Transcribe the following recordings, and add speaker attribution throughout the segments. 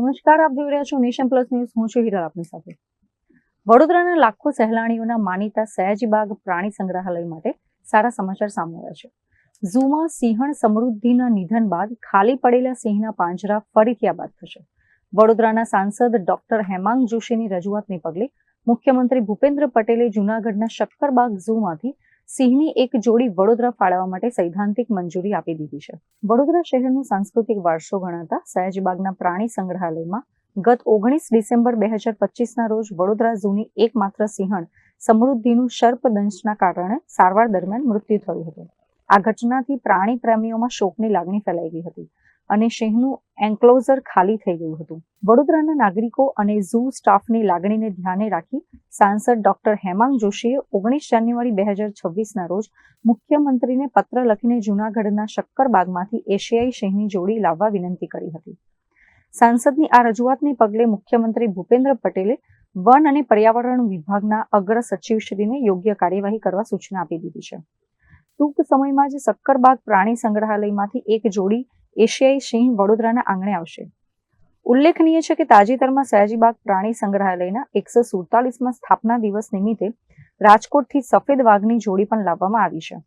Speaker 1: નમસ્કાર, આપ જોઈ રહ્યા છો નેશન પ્લસ ન્યૂઝ. હું છું હિરલ આપની સાથે. વડોદરાના લાખો સહેલાણીઓના માનીતા સયાજીબાગ પ્રાણી સંગ્રહાલય માટે સારા સમાચાર સામે આવ્યા છે. ઝૂમાં સિંહણ સમૃદ્ધિના નિધન બાદ ખાલી પડેલા સિંહના પાંજરા ફરીથી આબાદ થશે. વડોદરાના સાંસદ ડોક્ટર હેમાંગ જોશીની રજૂઆતને પગલે મુખ્યમંત્રી ભૂપેન્દ્ર પટેલે જૂનાગઢના શક્કરબાગ ઝૂમાંથી સિંહની એક જોડી વડોદરા ફાળવવા માટે સૈદ્ધાંતિક મંજૂરી આપી દીધી છે. વડોદરા શહેરનો સાંસ્કૃતિક વારસો ગણાતા સયાજીબાગના પ્રાણી સંગ્રહાલયમાં ગત 19 ડિસેમ્બર 2025ના રોજ વડોદરા ઝૂની એકમાત્ર સિંહણ સમૃદ્ધિનું સર્પદંશના કારણે સારવાર દરમિયાન મૃત્યુ થયું હતું. આ ઘટનાથી પ્રાણી પ્રેમીઓમાં શોકની લાગણી ફેલાઈ ગઈ હતી અને સિંહનું એન્ક્લોઝર ખાલી થઈ ગયું હતું. વડોદરાના નાગરિકો અને ઝૂ સ્ટાફની લાગણીને ધ્યાને રાખી સાંસદ ડોક્ટર હેમાંગ જોશીએ 19 જાન્યુઆરી 2026ના રોજ મુખ્યમંત્રીને પત્ર લખીને જૂનાગઢના શક્કરબાગમાંથી એશિયાઈ સિંહની જોડી લાવવા વિનંતી કરી હતી. સાંસદની આ રજૂઆતને પગલે મુખ્યમંત્રી ભૂપેન્દ્ર પટેલે વન અને પર્યાવરણ વિભાગના અગ્ર સચિવશ્રીને યોગ્ય કાર્યવાહી કરવા સૂચના આપી દીધી છે. ટૂંક સમયમાં જ શક્કરબાગ પ્રાણી સંગ્રહાલયમાંથી એક જોડી એશિયાઈ સિંહ વડોદરાના આંગણે આવશે. ઉલ્લેખનીય છે કે તાજેતરમાં સયાજીબાગ પ્રાણી સંગ્રહાલયના 147મા સ્થાપના દિવસ નિમિત્તે રાજકોટથી સફેદ વાઘની જોડી પણ લાવવામાં આવી છે.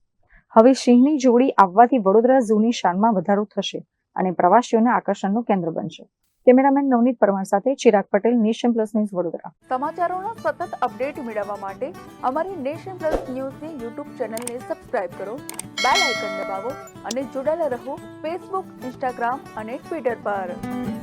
Speaker 1: હવે સિંહની જોડી આવવાથી વડોદરા ઝૂની શાનમાં વધારો થશે અને પ્રવાસીઓના આકર્ષણનું કેન્દ્ર બનશે. કેમેરામેન નવનીત પરમાર સાથે Chirag Patel, nation plus news, Vadodara.
Speaker 2: સમાચારોના સતત અપડેટ મેળવવા માટે અમારી નેશન પ્લસ ન્યૂઝની યુટ્યુબ ચેનલને સબસ્ક્રાઇબ કરો, બેલ આઇકન દબાવો અને જોડાયેલા રહો ફેસબુક, ઇન્સ્ટાગ્રામ અને ટ્વિટર પર.